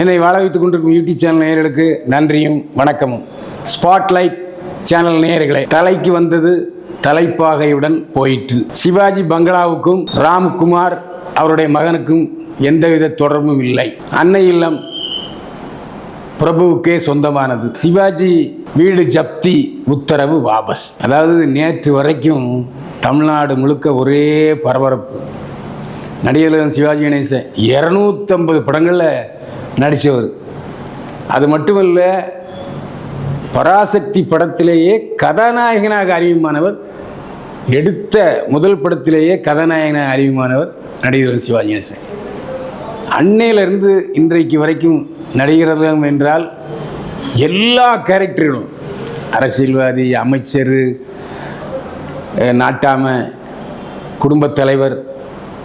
என்னை வாழ வைத்துக் கொண்டிருக்கும் யூடியூப் சேனல் நேயர்களுக்கு நன்றியும் வணக்கமும். ஸ்பாட்லைட் சேனல் நேயர்களே, தலைக்கு வந்தது தலைப்பாகையுடன் போயிற்று. சிவாஜி பங்களாவுக்கும் ராம்குமார் அவருடைய மகனுக்கும் எந்தவித தொடர்பும் இல்லை. அன்னை இல்லம் பிரபுவுக்கே சொந்தமானது. சிவாஜி வீடு ஜப்தி உத்தரவு வாபஸ். அதாவது நேற்று வரைக்கும் தமிழ்நாடு முழுக்க ஒரே பரபரப்பு. நடிகர் சிவாஜி கணேசன் 250 படங்களில் நடித்தவர். அது மட்டுமல்ல, பராசக்தி படத்திலேயே கதாநாயகனாக அறிமுகமானவர். எடுத்த முதல் படத்திலேயே கதாநாயகனாக அறிமுகமானவர் நடிகர் சிவாஜி கணேசன். அன்னையிலிருந்து இன்றைக்கு வரைக்கும் நடிகர்கள் என்றால் எல்லா கேரக்டர்களும், அரசியல்வாதி, அமைச்சர், நாட்டாம, குடும்பத் தலைவர்,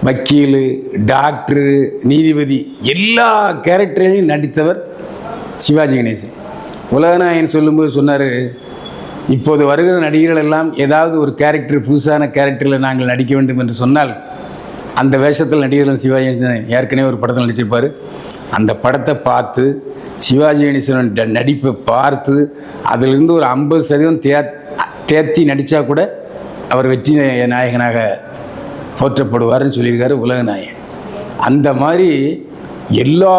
வக்கீல், டாக்டரு, நீதிபதி, எல்லா கேரக்டர்களையும் நடித்தவர் சிவாஜி கணேசன். உலகநாயகன் சொல்லும்போது சொன்னார், இப்போது வருகிற நடிகர்கள் எல்லாம் ஏதாவது ஒரு கேரக்டர், புதுசான கேரக்டரில் நாங்கள் நடிக்க வேண்டும் என்று சொன்னால் அந்த வேஷத்தில் நடிகர்கள் சிவாஜி கணேசன் ஏற்கனவே ஒரு படத்தில் நடிச்சிருப்பார். அந்த படத்தை பார்த்து சிவாஜி கணேசன் நடிப்பை பார்த்து அதிலிருந்து ஒரு 50% தேர்த்தி நடித்தா கூட அவர் வெற்றி நாயகனாக போற்றப்படுவார்னு சொல்லியிருக்காரு உலகநாயகன். அந்த மாதிரி எல்லா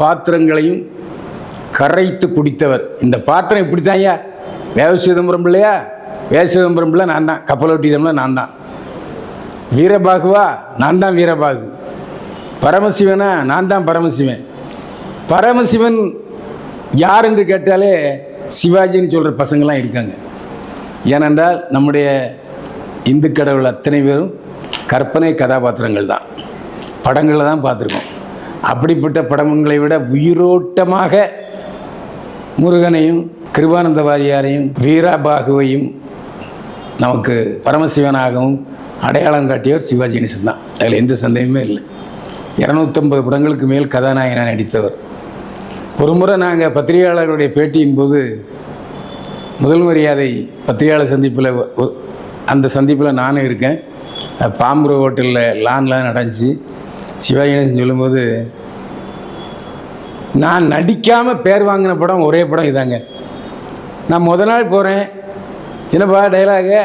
பாத்திரங்களையும் கரைத்து குடித்தவர். இந்த பாத்திரம் இப்படி தான் ஐயா, வேவ சிதம்பரம் பிள்ளையா, வேவ சிதம்பரம் பிள்ளை நான் தான், கப்பலோட்டி தமிழ் நான் தான், வீரபாகுவா நான் தான் வீரபாகு, பரமசிவனா நான் தான் பரமசிவன். பரமசிவன் யார் என்று கேட்டாலே சிவாஜின்னு சொல்கிற பசங்கள்லாம் இருக்காங்க. ஏனென்றால் நம்முடைய இந்து கடவுள் அத்தனை பேரும் கற்பனை கதாபாத்திரங்கள் தான், படங்களில் தான் பார்த்துருக்கோம். அப்படிப்பட்ட படங்களை விட உயிரோட்டமாக முருகனையும் கிருபானந்த வாரியாரையும் வீரபாகுவையும் நமக்கு பரமசிவனாகவும் அடையாளம் காட்டியவர் சிவாஜி கணேசன் தான். அதில் எந்த சந்தேகமே இல்லை. 250 படங்களுக்கு மேல் கதாநாயகனாக நடித்தவர். ஒரு முறை நாங்கள் பத்திரிகையாளர்களுடைய பேட்டியின் போது முதல் மரியாதை பத்திரிகையாளர் சந்திப்பில், அந்த சந்திப்பில் நானும் இருக்கேன். பாம்பு ஹோட்டலில் லான்லாம் நடந்துச்சு. சிவாஜி கணேசன் சொல்லும்போது, நான் நடிக்காமல் பேர் வாங்கின படம் ஒரே படம் இதாங்க. நான் முத நாள் போகிறேன், என்னப்பா டைலாகு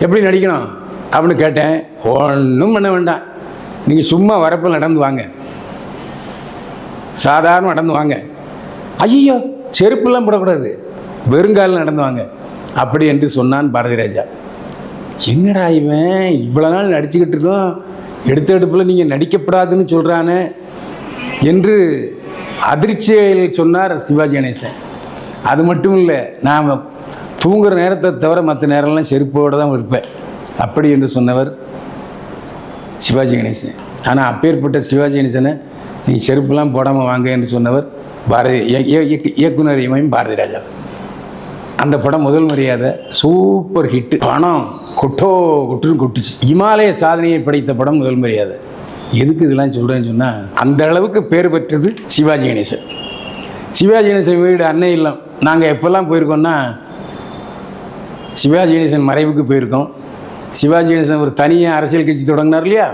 எப்படி நடிக்கணும் அப்படின்னு கேட்டேன். ஒன்றும் பண்ண வேண்டாம், நீங்கள் சும்மா வரப்பில் நடந்து வாங்க, சாதாரண நடந்து வாங்க. ஐயோ, செருப்புலாம் போடக்கூடாது, வெறுங்காலில் நடந்து வாங்க அப்படி என்று சொன்னான் பாரதி ராஜா. என்னடா இவன் இவ்வளோ நாள் நடிச்சுக்கிட்டு இருக்கோம், எடுத்த எடுப்பில் நீங்கள் நடிக்கப்படாதுன்னு சொல்கிறானே என்று அதிர்ச்சியில் சொன்னார் சிவாஜி கணேசன். அது மட்டும் இல்லை, நான் தூங்குகிற நேரத்தை தவிர மற்ற நேரம்லாம் செருப்போடு தான் இருப்பேன் அப்படி என்று சொன்னவர் சிவாஜி கணேசன். ஆனால் அப்பேற்பட்ட சிவாஜி கணேசனை நீ செருப்புலாம் போடாமல் வாங்க என்று சொன்னவர் பாரதி இயக்குனர் இமயம் பாரதி ராஜா. அந்த படம் முதல் மரியாதை சூப்பர் ஹிட்டு. பணம் கொட்டுன்னு கொட்டுச்சு. இமாலய சாதனையை படைத்த படம் முதல் மரியாதை. எதுக்கு இதெல்லாம் சொல்கிறேன்னு சொன்னால், அந்த அளவுக்கு பேர் பெற்றது சிவாஜி கணேசன். சிவாஜி கணேசன் வீடு அன்னை இல்லம். நாங்கள் எப்போல்லாம் போயிருக்கோம்னா, சிவாஜி கணேசன் மறைவுக்கு போயிருக்கோம். சிவாஜி கணேசன் ஒரு தனியாக அரசியல் கட்சி தொடங்கினார் இல்லையா,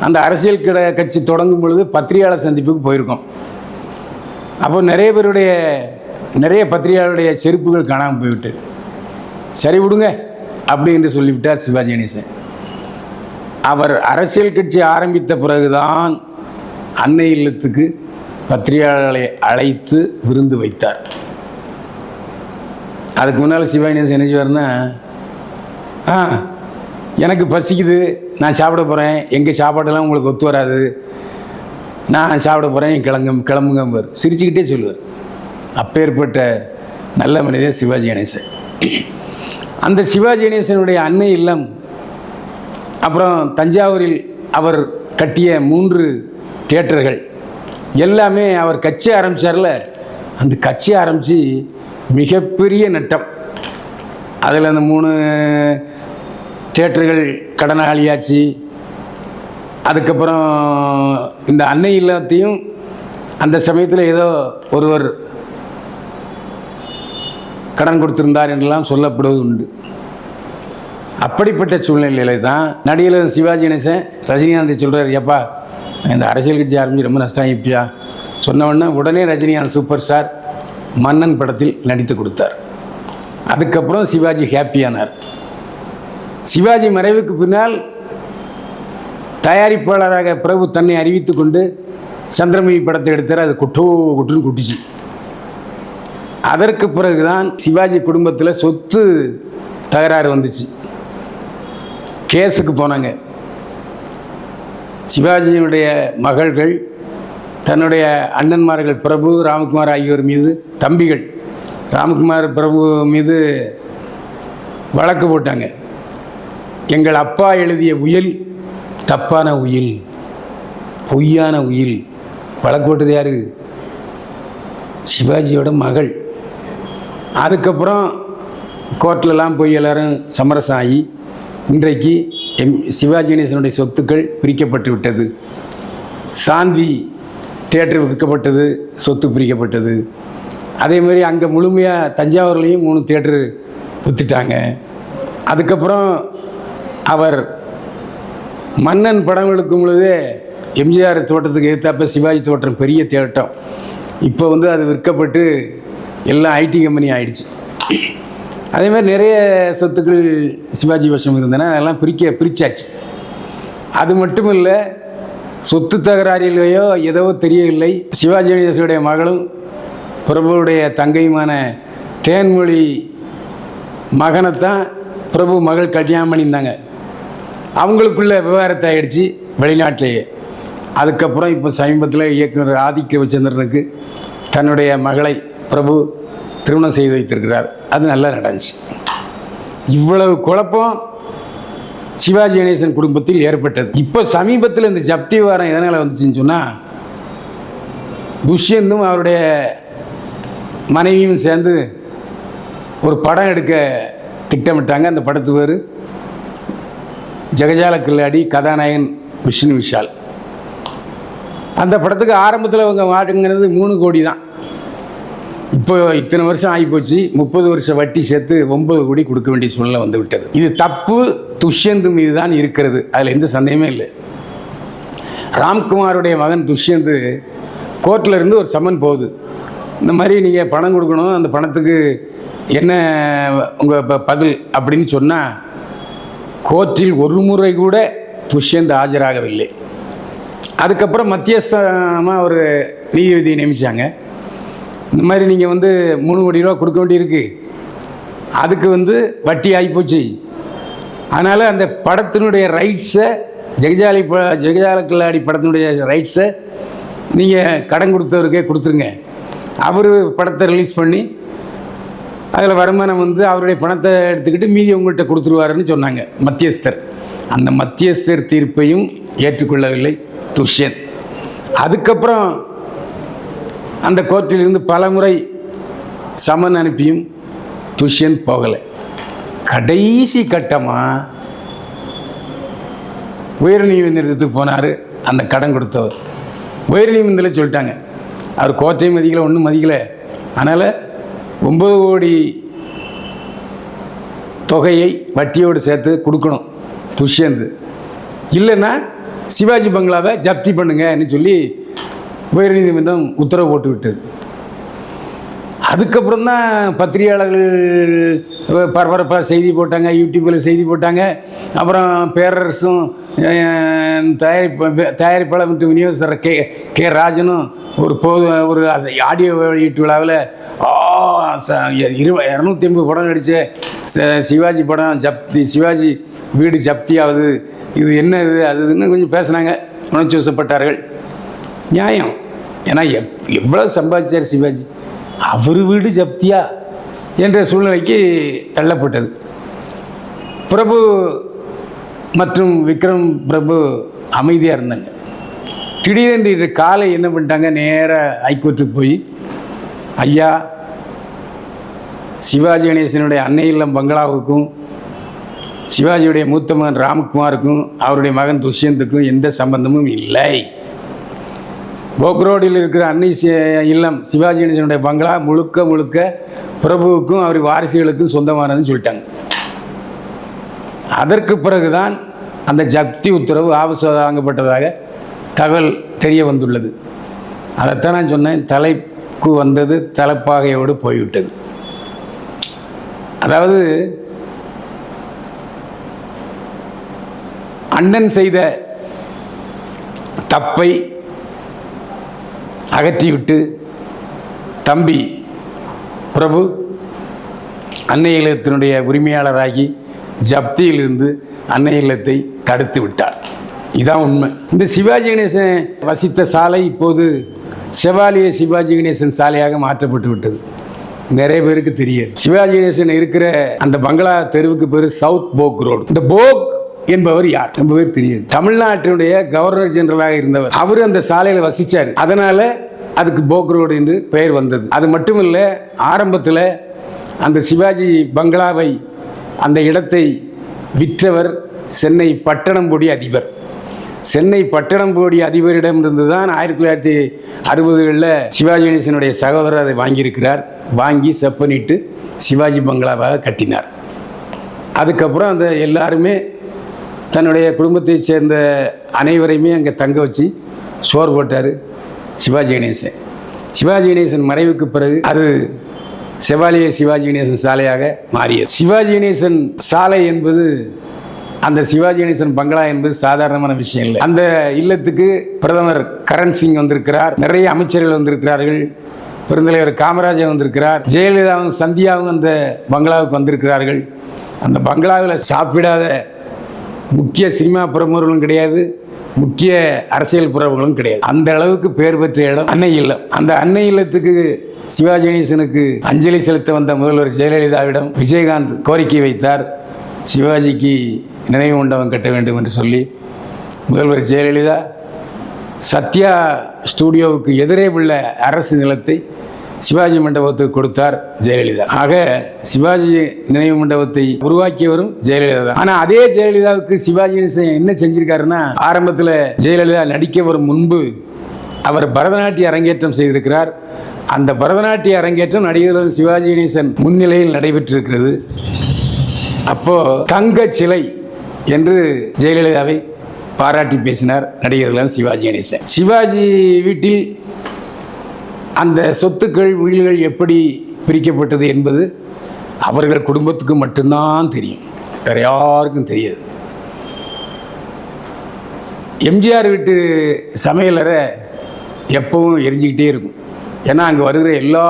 அந்த அரசியல் கட்சி தொடங்கும் பொழுது பத்திரிகையாளர் சந்திப்புக்கு போயிருக்கோம். அப்போ நிறைய பத்திரிகையாளருடைய செருப்புகள் காணாமல் போய்விட்டு, சரி விடுங்க அப்படி என்று சொல்லிவிட்டார் சிவாஜி கணேசன். அவர் அரசியல் கட்சி ஆரம்பித்த பிறகுதான் அன்னை இல்லத்துக்கு பத்திரிகையாளர்களை அழைத்து விருந்து வைத்தார். அதுக்கு முன்னால் சிவாஜி கணேசன் என்ன செய்வார்னா, எனக்கு பசிக்குது, நான் சாப்பிட போகிறேன், எங்கள் சாப்பாடெல்லாம் உங்களுக்கு ஒத்து வராது, நான் சாப்பிட போகிறேன், கிளம்புங்கம்பார். சிரிச்சுக்கிட்டே சொல்லுவார். அப்பேற்பட்ட நல்ல மனிதர் சிவாஜி கணேசன். அந்த சிவாஜி கணேசனுடைய அன்னை இல்லம், அப்புறம் தஞ்சாவூரில் அவர் கட்டிய 3 தியேட்டர்கள் எல்லாமே அவர் கட்சி ஆரம்பித்தார்ல, அந்த கட்சி ஆரம்பித்து மிகப்பெரிய நட்டம். அதில் அந்த 3 தியேட்டர்கள் கடனாளியாச்சு. அதுக்கப்புறம் இந்த அன்னை இல்லத்தையும் அந்த சமயத்தில் ஏதோ ஒருவர் கடன் கொடுத்திருந்தார் என்றெல்லாம் சொல்லப்படுவது உண்டு. அப்படிப்பட்ட சூழ்நிலையில் தான் நடிகர் சிவாஜி கணேசன் ரஜினிகாந்தை சொல்கிறார், எப்பா இந்த அரசியல் கட்சி ஆரம்பிச்சு ரொம்ப நஷ்டம் ஆகிடுச்சா, சொன்ன உடனே ரஜினிகாந்த் சூப்பர் ஸ்டார் மன்னன் படத்தில் நடித்து கொடுத்தார். அதுக்கப்புறம் சிவாஜி ஹாப்பியானார். சிவாஜி மறைவுக்கு பின்னால் தயாரிப்பாளராக பிரபு தன்னை அறிவித்து கொண்டு சந்திரமுகி படத்தை எடுத்தார். அது குட்டுன்னு குட்டிச்சு. அதற்கு பிறகுதான் சிவாஜி குடும்பத்தில் சொத்து தகராறு வந்துச்சு. கேஸுக்கு போனாங்க. சிவாஜியினுடைய மகள்கள் தன்னுடைய அண்ணன்மார்கள் பிரபு ராமகுமார் ஆகியோர் மீது, தம்பிகள் ராமகுமார் பிரபு மீது வழக்கு போட்டாங்க. எங்கள் அப்பா எழுதிய உயில் தப்பான உயில், பொய்யான உயில். வழக்கு போட்டது யாரு? சிவாஜியோட மகள். அதுக்கப்புறம் கோர்ட்லலாம் போய் எல்லோரும் சமரசம் ஆகி இன்றைக்கு சிவாஜி கணேசனுடைய சொத்துக்கள் பிரிக்கப்பட்டு விட்டது. சாந்தி தியேட்டர் விற்கப்பட்டது, சொத்து பிரிக்கப்பட்டது. அதேமாதிரி அங்கே முழுமையாக தஞ்சாவூர்லேயும் 3 தியேட்டரு விற்றுட்டாங்க. அதுக்கப்புறம் அவர் மன்னன் படம் எடுக்கும் பொழுதே எம்ஜிஆர் தோட்டத்துக்கு எதிர்த்தாப்ப சிவாஜி தோட்டம் பெரிய தியேட்டம். இப்போ அது விற்கப்பட்டு எல்லாம் ஐடி கம்பெனி ஆயிடுச்சு. அதேமாதிரி நிறைய சொத்துக்கள் சிவாஜி வசம் இருந்தன, அதெல்லாம் பிரிச்சாச்சு. அது மட்டும் இல்லை, சொத்து தகராறிலேயோ ஏதோ தெரியவில்லை, சிவாஜி கணேசனுடைய மகளும் பிரபுவுடைய தங்கையுமான தேன்மொழி மகனைத்தான் பிரபு மகள் கல்யாணம் பண்ணியிருந்தாங்க. அவங்களுக்குள்ள விவகாரத்தை ஆயிடுச்சு வெளிநாட்டிலேயே. அதுக்கப்புறம் இப்போ சமீபத்தில் இயக்குனர் ஆதித்ய ரவிச்சந்திரனுக்கு தன்னுடைய மகளை பிரபு திருமணம் செய்து வைத்திருக்கிறார். அது நல்லா நடந்துச்சு. இவ்வளவு குழப்பம் சிவாஜி கணேசன் குடும்பத்தில் ஏற்பட்டது. இப்போ சமீபத்தில் இந்த ஜப்தி விவகாரம் எதனால் வந்துச்சுன்னு சொன்னால், துஷ்யந்தும் அவருடைய மனைவியும் சேர்ந்து ஒரு படம் எடுக்க திட்டமிட்டாங்க. அந்த படத்து பேர் ஜெகஜால கில்லாடி, கதாநாயகன் விஷ்ணு விஷால். அந்த படத்துக்கு ஆரம்பத்தில் அவங்க வாங்குறது 3 கோடி தான். இப்போ இத்தனை வருஷம் ஆகிப்போச்சு, 30 வருஷம் வட்டி சேர்த்து 9 கோடி கொடுக்க வேண்டிய சூழ்நிலை வந்து விட்டது. இது தப்பு துஷ்யந்து மீது தான் இருக்கிறது, அதில் எந்த சந்தேகமே இல்லை. ராம்குமாருடைய மகன் துஷ்யந்து கோர்ட்டில் இருந்து ஒரு சம்மன் போகுது. இந்த மாதிரி நீங்கள் பணம் கொடுக்கணும், அந்த பணத்துக்கு என்ன உங்கள் பதில் அப்படின்னு சொன்னால், கோர்ட்டில் ஒரு முறை கூட துஷ்யந்து ஆஜராகவில்லை. அதுக்கப்புறம் மத்தியஸ்தமாக ஒரு நீதிபதியை நியமித்தாங்க. இந்த மாதிரி நீங்கள் 3 கோடி ரூபா கொடுக்க வேண்டியிருக்கு, அதுக்கு வட்டி ஆகிப்போச்சு. அதனால் அந்த படத்தினுடைய ரைட்ஸை ஜெகஜால கில்லாடி படத்தினுடைய ரைட்ஸை நீங்கள் கடன் கொடுத்தவருக்கே கொடுத்துருங்க. அவர் படத்தை ரிலீஸ் பண்ணி அதில் வருமானம் அவருடைய பணத்தை எடுத்துக்கிட்டு மீதி உங்கள்கிட்ட கொடுத்துருவாருன்னு சொன்னாங்க மத்தியஸ்தர். அந்த மத்தியஸ்தர் தீர்ப்பையும் ஏற்றுக்கொள்ளவில்லை துஷ்யந்த். அதுக்கப்புறம் அந்த கோர்ட்டிலிருந்து பல முறை சமன் அனுப்பியும் துஷ்யந்த் போகலை. கடைசி கட்டமாக உயர்நீதிமன்றத்துக்கு போனார் அந்த கடன் கொடுத்தவர். உயர்நீதிமன்றத்தில் சொல்லிட்டாங்க, அவர் கோர்ட்டையும் மதிக்கலை, ஒன்றும் மதிக்கலை. அதனால் 9 கோடி தொகையை வட்டியோடு சேர்த்து கொடுக்கணும் துஷ்யந்த். இல்லைன்னா சிவாஜி பங்களாவை ஜப்தி பண்ணுங்கன்னு சொல்லி உயர்நீதிமன்றம் உத்தரவு போட்டு விட்டது. அதுக்கப்புறம் தான் பத்திரிகையாளர்கள் பரபரப்பாக செய்தி போட்டாங்க, யூடியூப்பில் செய்தி போட்டாங்க. அப்புறம் பேரரசும் தயாரிப்பாளர் மற்றும் விநியோகஸ்தர் கே ராஜனும் ஒரு ஆடியோ வெளியீட்டு விழாவில் 250 படம் நடித்த சிவாஜி படம் ஜப்தி, சிவாஜி வீடு ஜப்தி ஆகுது, இது என்ன இது அதுன்னு கொஞ்சம் பேசுனாங்க, உணர்ச்சி வசப்பட்டார்கள். நியாயம். ஏன்னா எவ்வளோ சம்பாதிச்சார் சிவாஜி, அவர் வீடு ஜப்தியா என்ற சூழ்நிலைக்கு தள்ளப்பட்டது. பிரபு மற்றும் விக்ரம் பிரபு அமைதியாக இருந்தாங்க. திடீரென்று இன்று காலை என்ன பண்ணிட்டாங்க, நேராக ஹைகோர்ட்டுக்கு போய், ஐயா சிவாஜி கணேசனுடைய அன்னை இல்லம் பங்களாவுக்கும் சிவாஜியுடைய மூத்த மகன் ராம்குமாருக்கும் அவருடைய மகன் துஷ்யந்துக்கும் எந்த சம்பந்தமும் இல்லை. போக்ரோடில் இருக்கிற அன்னை இல்லம் சிவாஜி கணேசனுடைய பங்களா முழுக்க பிரபுவுக்கும் அவர் வாரிசுகளுக்கும் சொந்தமானதுன்னு சொல்லிட்டாங்க. அதற்கு பிறகுதான் அந்த ஜப்தி உத்தரவு வாபஸ் வாங்கப்பட்டதாக தகவல் தெரிய வந்துள்ளது. அதைத்தான் நான் சொன்னேன், தலைக்கு வந்தது தலைப்பாகையோடு போய்விட்டது. அதாவது அண்ணன் செய்த தப்பை அகற்றிவிட்டு தம்பி பிரபு அன்னை இல்லத்தினுடைய உரிமையாளராகி ஜப்தியிலிருந்து அன்னை இல்லத்தை தடுத்து விட்டார். இதான் உண்மை. இந்த சிவாஜி கணேசன் வசித்த சாலை இப்போது செவாலிய சிவாஜி கணேசன் சாலையாக மாற்றப்பட்டு விட்டது. நிறைய பேருக்கு தெரியாது. சிவாஜி கணேசன் இருக்கிற அந்த பங்களா தெருவுக்கு பேர் சவுத் போக் ரோடு. இந்த போக் என்பவர் யார்? ரொம்ப பேர் தெரியாது. தமிழ்நாட்டினுடைய கவர்னர் ஜெனரலாக இருந்தவர். அவர் அந்த சாலையில் வசித்தார். அதனால அதுக்கு போக் ரோடு என்று பெயர் வந்தது. அது மட்டும் இல்லை, ஆரம்பத்தில் அந்த சிவாஜி பங்களாவை அந்த இடத்தை விற்றவர் சென்னை பட்டணம்பொடி அதிபர். சென்னை பட்டணம்பொடி அதிபரிடமிருந்து தான் 1960களில் சிவாஜி கணேசனுடைய சகோதரர் அதை வாங்கியிருக்கிறார். வாங்கி செப்பனிட்டு சிவாஜி பங்களாவாக கட்டினார். அதுக்கப்புறம் அந்த எல்லாருமே தன்னுடைய குடும்பத்தை சேர்ந்த அனைவரையுமே அங்கே தங்க வச்சு சோறு போட்டார் சிவாஜி கணேசன். சிவாஜி கணேசன் மறைவுக்கு பிறகு அது செவாலிய சிவாஜி கணேசன் சாலையாக மாறியது. சிவாஜி கணேசன் சாலை என்பது, அந்த சிவாஜி கணேசன் பங்களா என்பது சாதாரணமான விஷயம் இல்லை. அந்த இல்லத்துக்கு பிரதமர் கரண் சிங் வந்திருக்கிறார், நிறைய அமைச்சர்கள் வந்திருக்கிறார்கள், பெருந்தலைவர் காமராஜர் வந்திருக்கிறார், ஜெயலலிதாவும் சந்தியாவும் அந்த பங்களாவுக்கு வந்திருக்கிறார்கள். அந்த பங்களாவில் சாப்பிடாத முக்கிய சினிமா பிரமுகர்களும் கிடையாது, முக்கிய அரசியல் பிரமுகர்களும் கிடையாது. அந்த அளவுக்கு பெயர் பெற்ற இடம் அன்னை இல்லம். அந்த அன்னை இல்லத்துக்கு சிவாஜி கணேசனுக்கு அஞ்சலி செலுத்த வந்த முதல்வர் ஜெயலலிதாவிடம் விஜயகாந்த் கோரிக்கை வைத்தார். சிவாஜிக்கு நினைவு மண்டபம் கட்ட வேண்டும் என்று சொல்லி முதல்வர் ஜெயலலிதா சத்யா ஸ்டூடியோவுக்கு எதிரே உள்ள அரசு நிலத்தை சிவாஜி மண்டபத்துக்கு கொடுத்தார் ஜெயலலிதா. ஆக சிவாஜி நினைவு மண்டபத்தை உருவாக்கியவரும் ஜெயலலிதா தான். ஆனால் அதே ஜெயலலிதாவுக்கு சிவாஜி கணேசன் என்ன செஞ்சிருக்காருன்னா, ஆரம்பத்தில் ஜெயலலிதா நடிக்க வரும் முன்பு அவர் பரதநாட்டிய அரங்கேற்றம் செய்திருக்கிறார். அந்த பரதநாட்டிய அரங்கேற்றம் நடிகர் சிவாஜி கணேசன் முன்னிலையில் நடைபெற்றிருக்கிறது. அப்போது தங்க சிலை என்று ஜெயலலிதாவை பாராட்டி பேசினார் நடிகர்கள் சிவாஜி கணேசன். சிவாஜி வீட்டில் அந்த சொத்துக்கள் உயில்கள் எப்படி பிரிக்கப்பட்டது என்பது அவர்கள் குடும்பத்துக்கு மட்டும்தான் தெரியும், வேறு யாருக்கும் தெரியாது. எம்ஜிஆர் வீட்டு சமையலறை எப்பவும் எரிஞ்சிக்கிட்டே இருக்கும். ஏன்னா அங்கே வருகிற எல்லா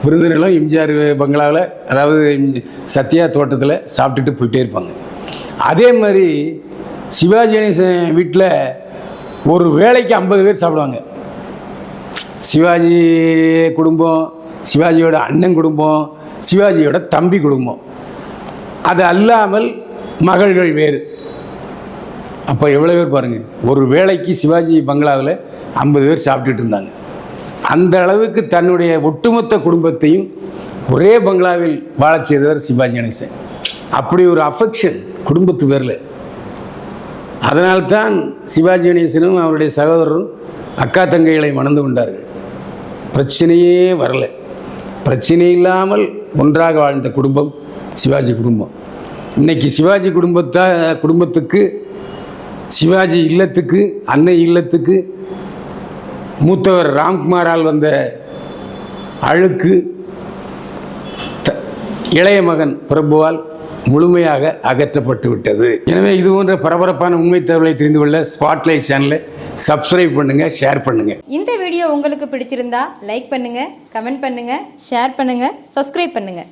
விருந்தினர்களும் எம்ஜிஆர் பங்களாவில், அதாவது சத்யா தோட்டத்தில் சாப்பிட்டுட்டு போயிட்டே இருப்பாங்க. அதே மாதிரி சிவாஜி கணேசன் வீட்டில் ஒரு வேளைக்கு 50 பேர் சாப்பிடுவாங்க. சிவாஜி குடும்பம், சிவாஜியோட அண்ணன் குடும்பம், சிவாஜியோட தம்பி குடும்பம், அது அல்லாமல் மகள்கள் வேறு. அப்போ எவ்வளோ பேர் பாருங்கள், ஒரு வேளைக்கு சிவாஜி பங்களாவில் 50 பேர் சாப்பிட்டுட்டு இருந்தாங்க. அந்த அளவுக்கு தன்னுடைய ஒட்டுமொத்த குடும்பத்தையும் ஒரே பங்களாவில் வாழச் செய்தவர் சிவாஜி கணேசன். அப்படி ஒரு அஃபெக்ஷன் குடும்பத்து பேரில். அதனால்தான் சிவாஜி கணேசனும் அவருடைய சகோதரரும் அக்கா தங்கைகளை மணந்து கொண்டார்கள். பிரச்சனையே வரலை. பிரச்சனை இல்லாமல் ஒன்றாக வாழ்ந்த குடும்பம் சிவாஜி குடும்பம். இன்றைக்கி சிவாஜி குடும்பத்துக்கு, சிவாஜி இல்லத்துக்கு, அன்னை இல்லத்துக்கு மூத்தவர் ராம்குமாரால் வந்த அழுக்கு இளைய மகன் பிரபுவால் முழுமையாக அகற்றப்பட்டு விட்டது. எனவே இது போன்ற பரபரப்பான உண்மை தகவலை தெரிந்து கொள்ள ஸ்பாட்லைட் சேனலை சப்ஸ்கிரைப் பண்ணுங்கள், ஷேர் பண்ணுங்கள். இந்த வீடியோ உங்களுக்கு பிடிச்சிருந்தா லைக் பண்ணுங்கள், கமெண்ட் பண்ணுங்கள், ஷேர் பண்ணுங்கள், சப்ஸ்கிரைப் பண்ணுங்கள்.